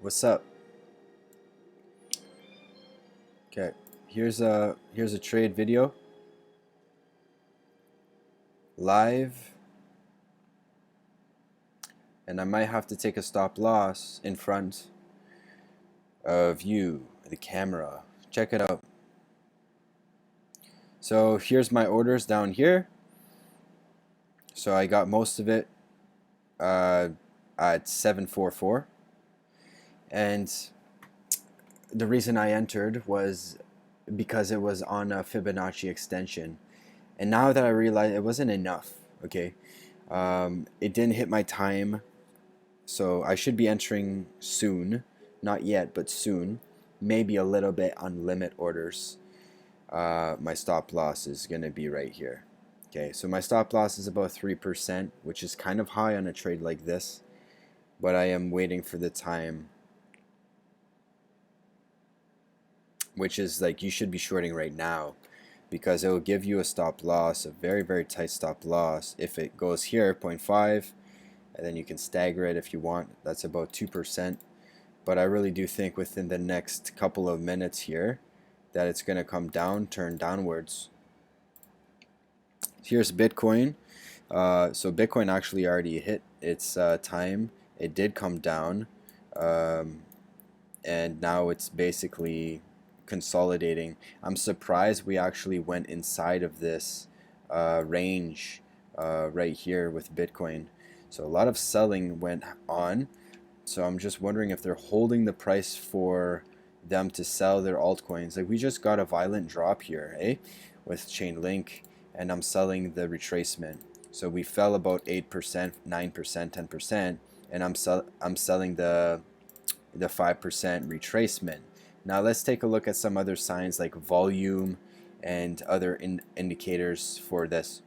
What's up? Okay, here's a trade video live, and I might have to take a stop loss in front of you, the camera. Check it out. So here's my orders down here. So I got most of it at 744, and the reason I entered was because it was on a Fibonacci extension. And now that I realize it wasn't enough, okay, it didn't hit my time, so I should be entering soon. Not yet, but soon. Maybe a little bit on limit orders. My stop loss is going to be right here. Okay, so my stop loss is about 3%, which is kind of high on a trade like this, but I am waiting for the time, which is like you should be shorting right now, because it will give you a stop loss, a very, very tight stop loss. If it goes here, 0.5, and then you can stagger it if you want. That's about 2%. But I really do think within the next couple of minutes here that it's going to come down, turn downwards. Here's Bitcoin. So Bitcoin actually already hit its time. It did come down, and now it's basically consolidating. I'm surprised we actually went inside of this range right here with Bitcoin. So a lot of selling went on. So I'm just wondering if they're holding the price for them to sell their altcoins. Like we just got a violent drop here, eh? With Chainlink, and I'm selling the retracement. So we fell about 8%, 9%, 10%, and I'm selling the 5% retracement. Now let's take a look at some other signs like volume and other indicators for this.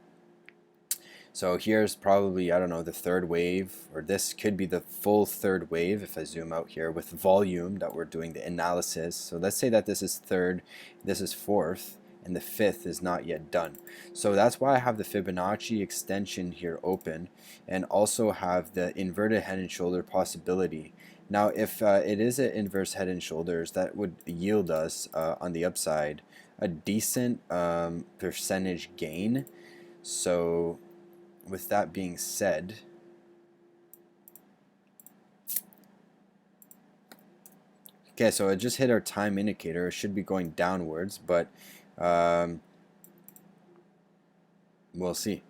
So here's probably, I don't know, the third wave, or this could be the full third wave if I zoom out here with volume that we're doing the analysis. So let's say that this is third, this is fourth, and the fifth is not yet done. So that's why I have the Fibonacci extension here open, and also have the inverted head and shoulder possibility. Now if it is an inverse head and shoulders, that would yield us on the upside a decent percentage gain. So with that being said, okay, so it just hit our time indicator. It should be going downwards, but we'll see.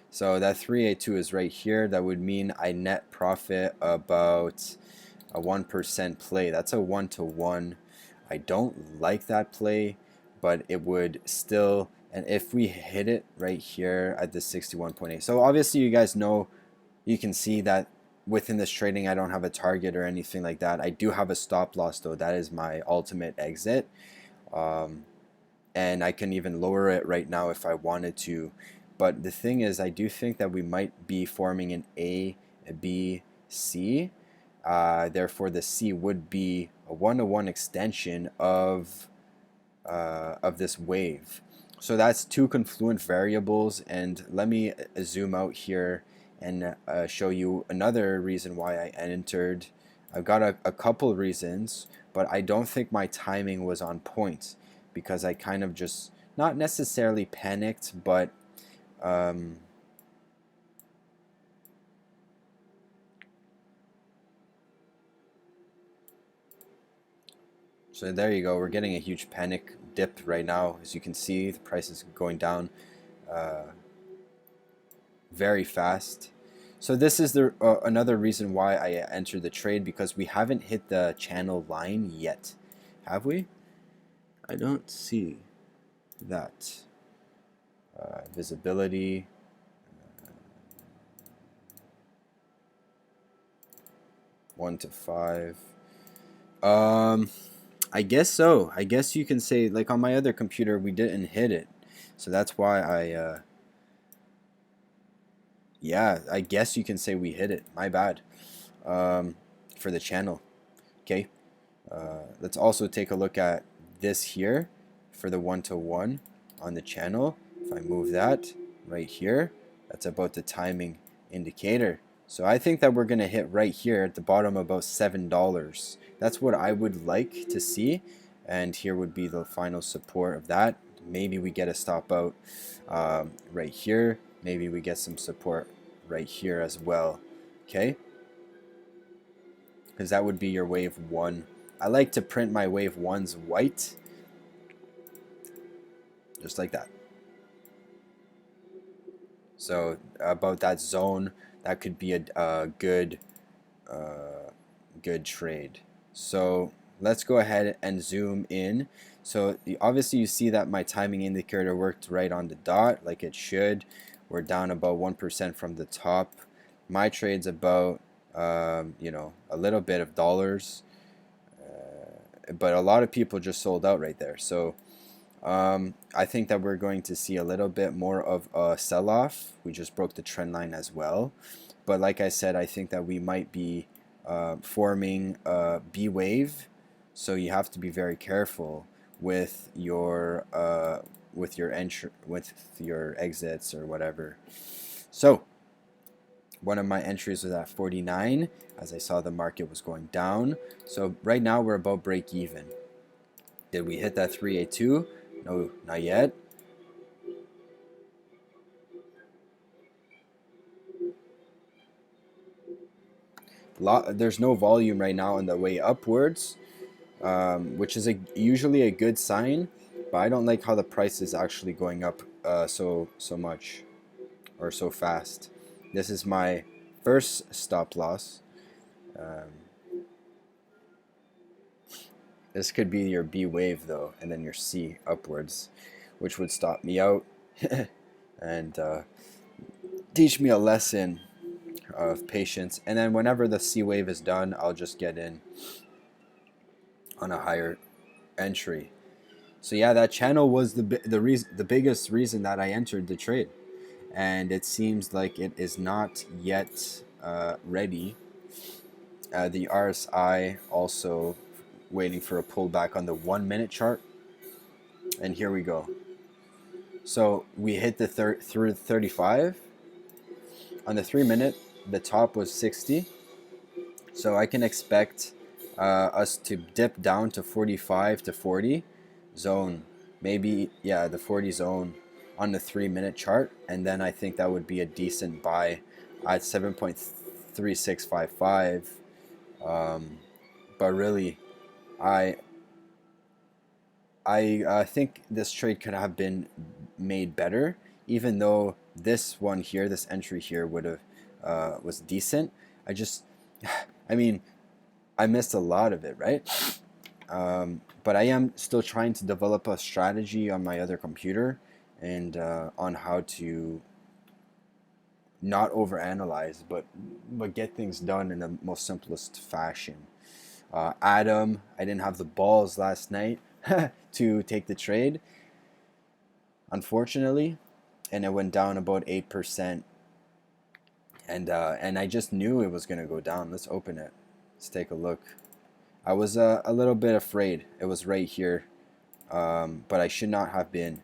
So that 382 is right here. That would mean I net profit about a 1% play. That's a 1-to-1. I don't like that play, but it would still, and if we hit it right here at the 61.8. So obviously you guys know, you can see that within this trading I don't have a target or anything like that. I do have a stop loss though. That is my ultimate exit. And I can even lower it right now if I wanted to. But the thing is, I do think that we might be forming an A, B, C. Therefore, the C would be a 1-to-1 extension of this wave. So that's two confluent variables, and let me zoom out here and show you another reason why I entered. I've got a couple reasons, but I don't think my timing was on point, because I kind of just, not necessarily panicked, but so there you go. We're getting a huge panic dip right now. As you can see, the price is going down very fast. So this is the another reason why I entered the trade, because we haven't hit the channel line yet. Have we? I don't see that. Visibility. 1 to 5. I guess so. I guess you can say, like on my other computer, we didn't hit it. So that's why I, yeah, I guess you can say we hit it. My bad. For the channel. Okay. Let's also take a look at this here for the 1-to-1 on the channel. If I move that right here, that's about the timing indicator. So I think that we're going to hit right here at the bottom about $7. That's what I would like to see. And here would be the final support of that. Maybe we get a stop out right here. Maybe we get some support right here as well. Okay? Because that would be your wave 1. I like to print my wave 1s white. Just like that. So about that zone, that could be a good trade. So let's go ahead and zoom in. So obviously you see that my timing indicator worked right on the dot like it should. We're down about 1% from the top. My trade's about you know, a little bit of dollars, but a lot of people just sold out right there. So I think that we're going to see a little bit more of a sell-off. We just broke the trend line as well. But like I said, I think that we might be forming a B wave. So you have to be very careful with your entry, with your exits or whatever. So one of my entries was at 49 as I saw the market was going down. So right now we're about break even. Did we hit that 382? No, not yet. There's no volume right now on the way upwards, which is usually a good sign. But I don't like how the price is actually going up so much or so fast. This is my first stop loss. This could be your B wave though, and then your C upwards, which would stop me out and teach me a lesson of patience. And then whenever the C wave is done, I'll just get in on a higher entry. So yeah, that channel was the biggest reason that I entered the trade, and it seems like it is not yet ready. The RSI also waiting for a pullback on the 1 minute chart, and here we go. So we hit the through 35 on the 3 minute. The top was 60, so I can expect us to dip down to 45 to 40 zone, maybe, yeah, the 40 zone on the 3 minute chart, and then I think that would be a decent buy at 7.3655. But really, I think this trade could have been made better, even though this one here, this entry here, would have was decent. I mean, I missed a lot of it, right? But I am still trying to develop a strategy on my other computer and on how to not overanalyze, but get things done in the most simplest fashion. Adam, I didn't have the balls last night to take the trade, unfortunately, and it went down about 8%. And I just knew it was gonna go down. Let's open it. Let's take a look. I was a little bit afraid. It was right here, but I should not have been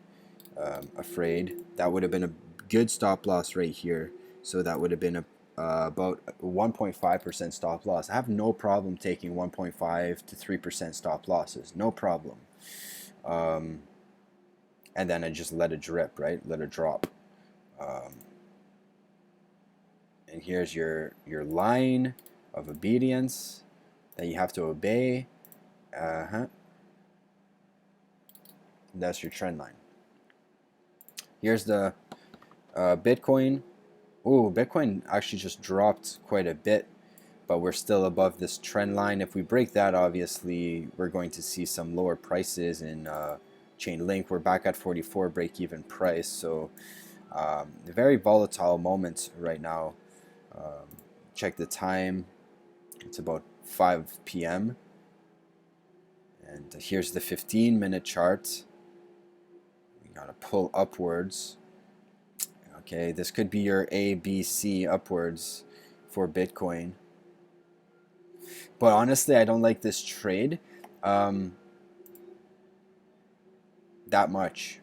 afraid. That would have been a good stop loss right here. So that would have been about 1.5% stop loss. I have no problem taking 1.5 to 3% stop losses. No problem. And then I just let it drip, right? Let it drop. And here's your line of obedience that you have to obey. That's your trend line. Here's the Bitcoin. Ooh, Bitcoin actually just dropped quite a bit, but we're still above this trend line. If we break that, obviously, we're going to see some lower prices in Chainlink. We're back at 44 break-even price, so very volatile moment right now. Check the time. It's about 5 p.m. And here's the 15-minute chart. We gotta pull upwards. Okay, this could be your A, B, C upwards for Bitcoin. But honestly, I don't like this trade that much.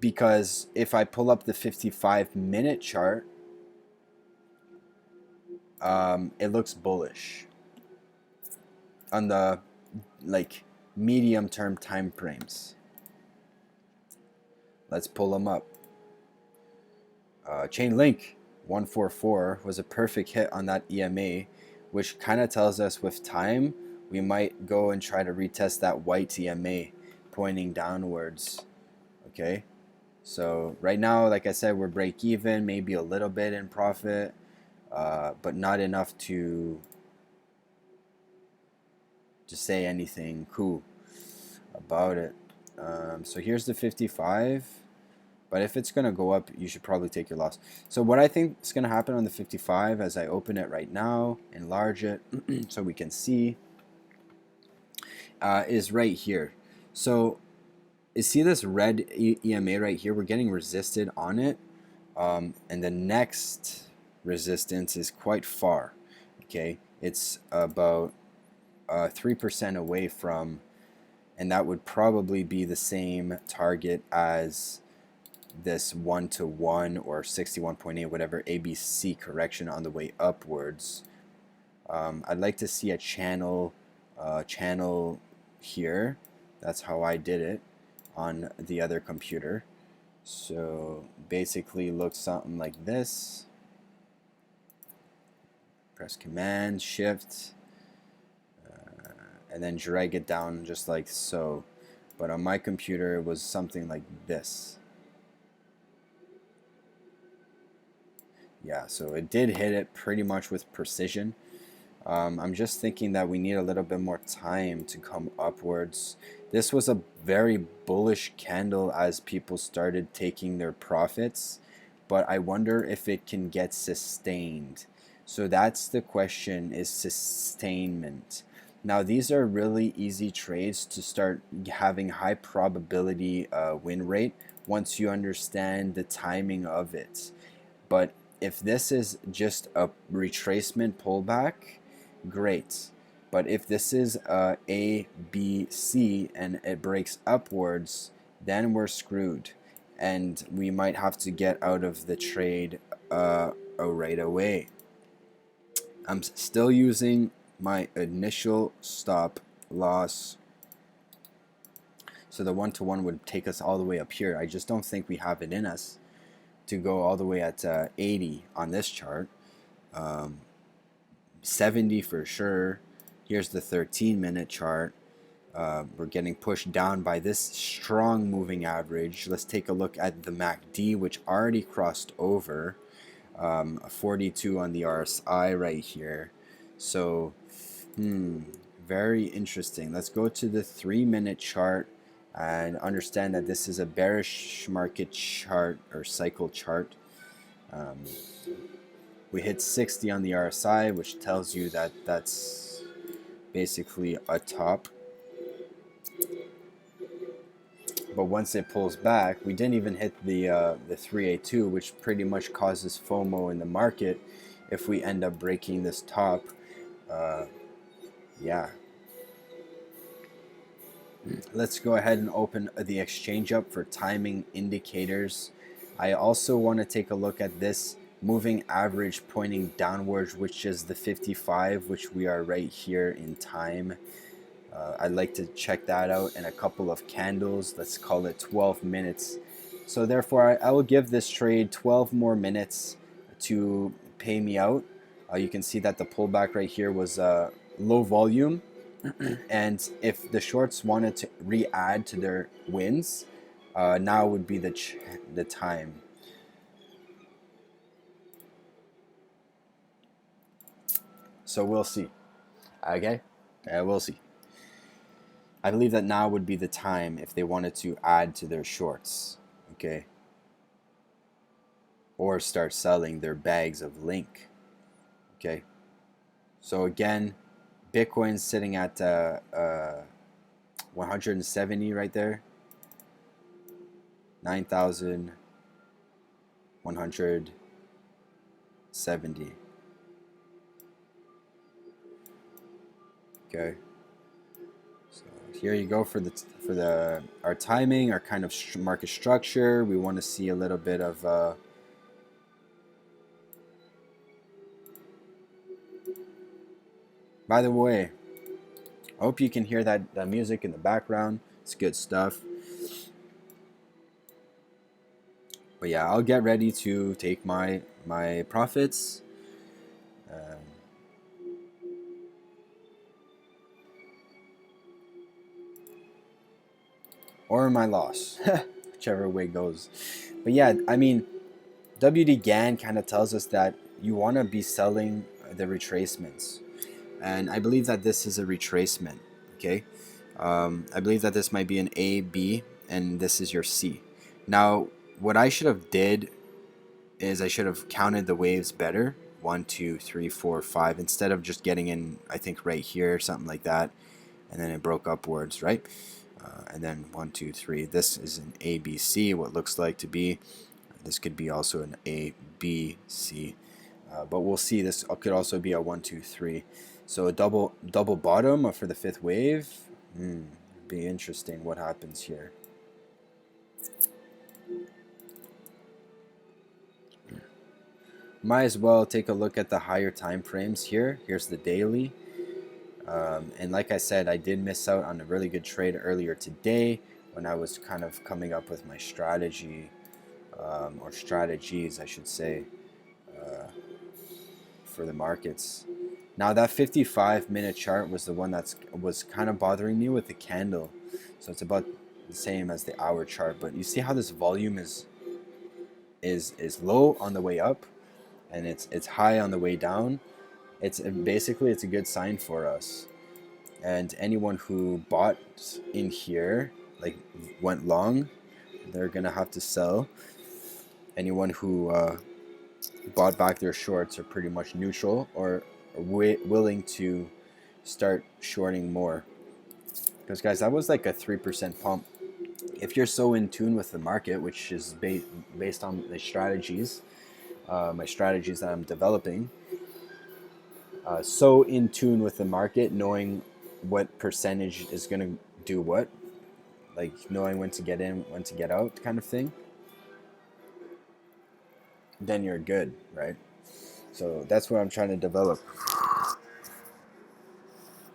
Because if I pull up the 55-minute chart, it looks bullish on the like medium term time frames. Let's pull them up. Chainlink 144 was a perfect hit on that EMA, which kind of tells us with time we might go and try to retest that white EMA pointing downwards. Okay, so right now, like I said, we're break even, maybe a little bit in profit, but not enough to say anything cool about it. So here's the 55. But if it's going to go up, you should probably take your loss. So what I think is going to happen on the 55 as I open it right now, enlarge it so we can see, is right here. So you see this red EMA right here? We're getting resisted on it. And the next resistance is quite far. Okay, it's about 3% away from, and that would probably be the same target as this 1-to-1 or 61.8, whatever ABC correction on the way upwards. I'd like to see a channel here. That's how I did it on the other computer. So basically looks something like this. Press Command Shift and then drag it down just like so. But on my computer it was something like this. Yeah, so it did hit it pretty much with precision. I'm just thinking that we need a little bit more time to come upwards. This was a very bullish candle as people started taking their profits, but I wonder if it can get sustained. So that's the question, is sustainment. Now these are really easy trades to start having high probability win rate once you understand the timing of it. But if this is just a retracement pullback, great. But if this is A, B, C and it breaks upwards, then we're screwed. And we might have to get out of the trade right away. I'm still using my initial stop loss. So the 1-to-1 would take us all the way up here. I just don't think we have it in us to go all the way at 80 on this chart. 70 for sure. Here's the 13-minute chart. We're getting pushed down by this strong moving average. Let's take a look at the MACD, which already crossed over. 42 on the RSI right here. So, very interesting. Let's go to the 3-minute chart and understand that this is a bearish market chart or cycle chart. We hit 60 on the RSI, which tells you that that's basically a top. But once it pulls back, we didn't even hit the 3A2, which pretty much causes FOMO in the market if we end up breaking this top. Yeah. Let's go ahead and open the exchange up for timing indicators. I also want to take a look at this moving average pointing downwards, which is the 55, which we are right here in time. I'd like to check that out in a couple of candles. Let's call it 12 minutes. So therefore, I will give this trade 12 more minutes to pay me out. You can see that the pullback right here was low volume. And if the shorts wanted to re-add to their wins, now would be the time. So we'll see. Okay? We'll see. I believe that now would be the time if they wanted to add to their shorts. Okay? Or start selling their bags of Link. Okay? So again, Bitcoin's sitting at 170 right there. 9,170. Okay. So here you go for our timing, our kind of market structure. We want to see a little bit of By the way, I hope you can hear that music in the background. It's good stuff. But yeah, I'll get ready to take my profits. Um, or my loss, whichever way goes. But yeah, I mean, WD Gann kind of tells us that you want to be selling the retracements, and I believe that this is a retracement. Okay, I believe that this might be an A, B, and this is your C. Now, what I should have did is I should have counted the waves better. 1, 2, 3, 4, 5, instead of just getting in, I think, right here, something like that, and then it broke upwards, right? And then 1, 2, 3. This is an A, B, C, what looks like to be. This could be also an A, B, C. But we'll see. This could also be a 1, 2, 3. So a double bottom for the fifth wave. Be interesting what happens here. Might as well take a look at the higher time frames here. Here's the daily. And like I said, I did miss out on a really good trade earlier today when I was kind of coming up with my strategy, or strategies, I should say, for the markets. Now that 55-minute chart was the one that was kind of bothering me with the candle. So it's about the same as the hour chart, but you see how this volume is low on the way up, and it's high on the way down. It's basically, it's a good sign for us. And anyone who bought in here, like went long, they're gonna have to sell. Anyone who bought back their shorts are pretty much neutral or willing to start shorting more. Because guys, that was like a 3% pump. If you're so in tune with the market, which is based on the strategies, my strategies that I'm developing, so in tune with the market, knowing what percentage is going to do what, like knowing when to get in, when to get out, kind of thing, then you're good, right? So that's what I'm trying to develop.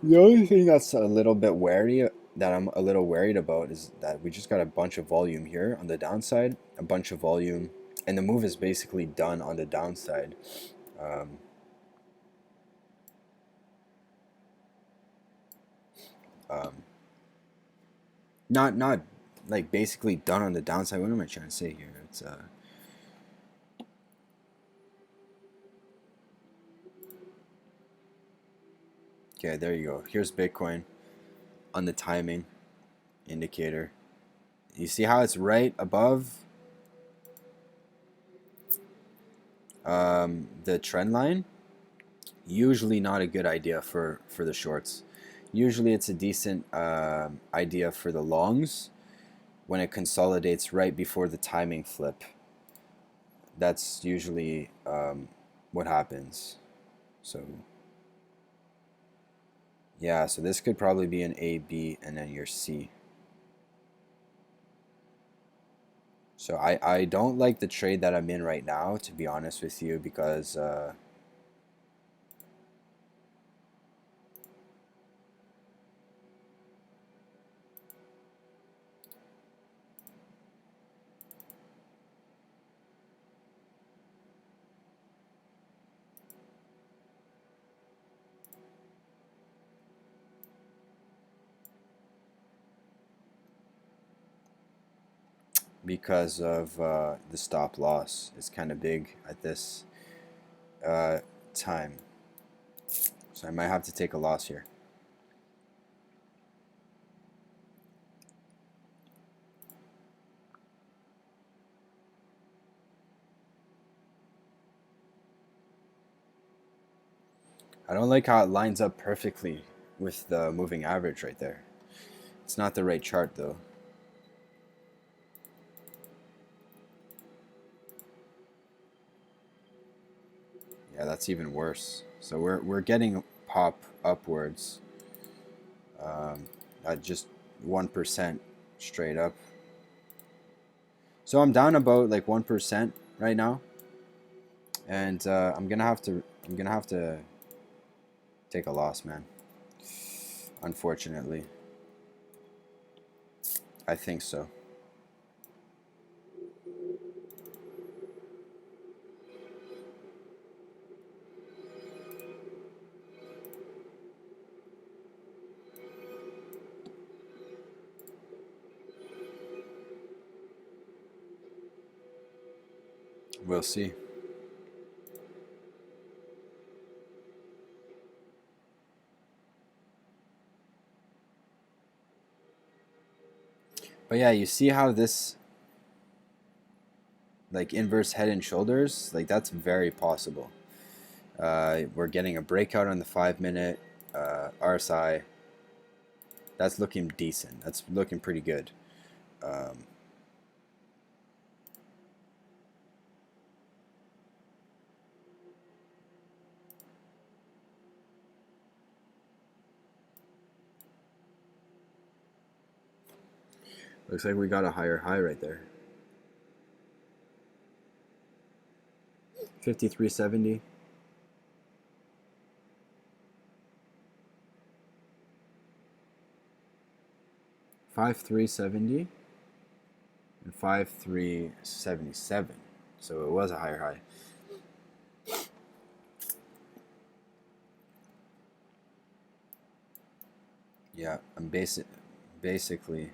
The only thing that's a little bit wary, that I'm a little worried about, is that we just got a bunch of volume here on the downside, a bunch of volume, and the move is basically done on the downside. Not like basically done on the downside. What am I trying to say here? It's okay, there you go. Here's Bitcoin on the timing indicator. You see how it's right above the trend line? Usually not a good idea for the shorts. Usually it's a decent idea for the longs when it consolidates right before the timing flip. That's usually what happens. So yeah, so this could probably be an A, B, and then your C. So I don't like the trade that I'm in right now, to be honest with you, because of the stop loss. It's kind of big at this time. So I might have to take a loss here. I don't like how it lines up perfectly with the moving average right there. It's not the right chart though. Yeah, that's even worse. So we're getting pop upwards at just 1% straight up. So I'm down about like 1% right now, and I'm gonna have to take a loss, man. Unfortunately. I think so. We'll see. But yeah, you see how this like inverse head and shoulders, like that's very possible. We're getting a breakout on the 5-minute RSI. That's looking decent. That's looking pretty good. Looks like we got a higher high right there. 53.70. $5,370 and 5,377. So it was a higher high. Yeah, I'm basically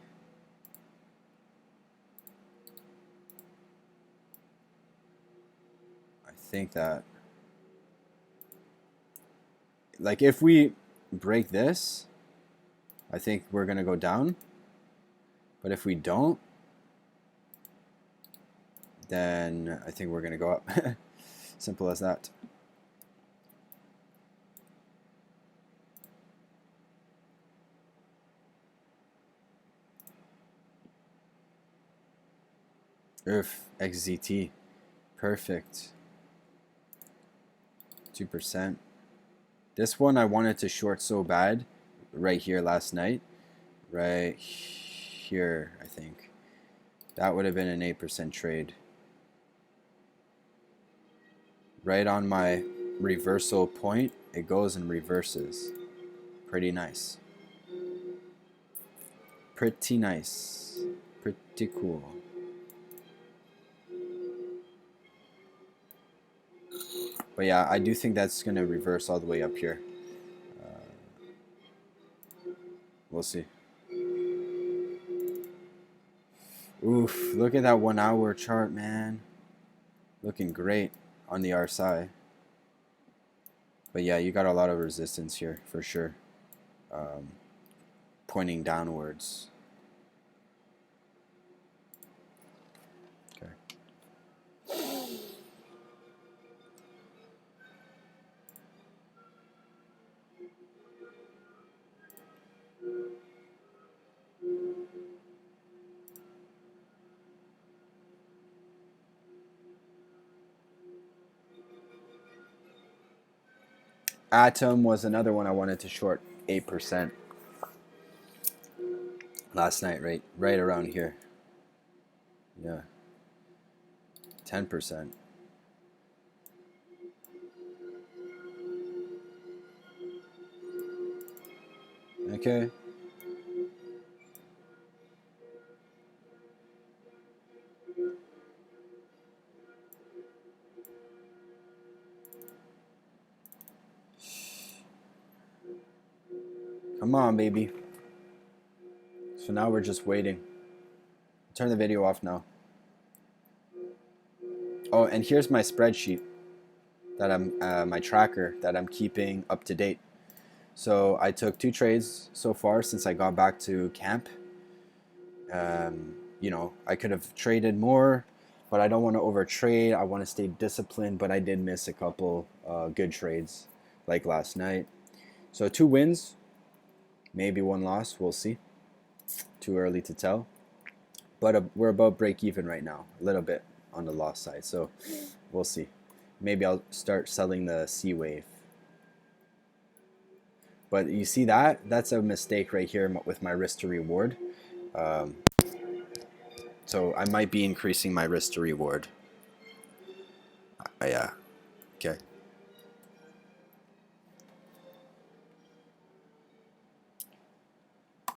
I think that like if we break this, I think we're gonna go down. But if we don't, then I think we're gonna go up. Simple as that. XZT. Perfect. 2%. This one I wanted to short so bad right here last night. Right here, I think. That would have been an 8% trade. Right on my reversal point, it goes and reverses. Pretty nice. Pretty nice. Pretty cool. But yeah, I do think that's going to reverse all the way up here. We'll see. Oof, look at that 1 hour chart, man. Looking great on the RSI. But yeah, you got a lot of resistance here for sure. Pointing downwards. Okay. Atom was another one I wanted to short 8% last night, right around here. Yeah. 10%. Okay. Come on, baby. So now we're just waiting. Turn the video off now. Oh, and here's my spreadsheet that I'm my tracker that I'm keeping up to date. So I took 2 trades so far since I got back to camp. You know, I could have traded more, but I don't want to overtrade. I want to stay disciplined, but I did miss a couple good trades like last night. So 2 wins, maybe 1 loss. We'll see. Too early to tell. But we're about break even right now, a little bit on the loss side. So we'll see. Maybe I'll start selling the C wave. But you see that? That's a mistake right here with my risk to reward. So I might be increasing my risk to reward. Yeah. Okay.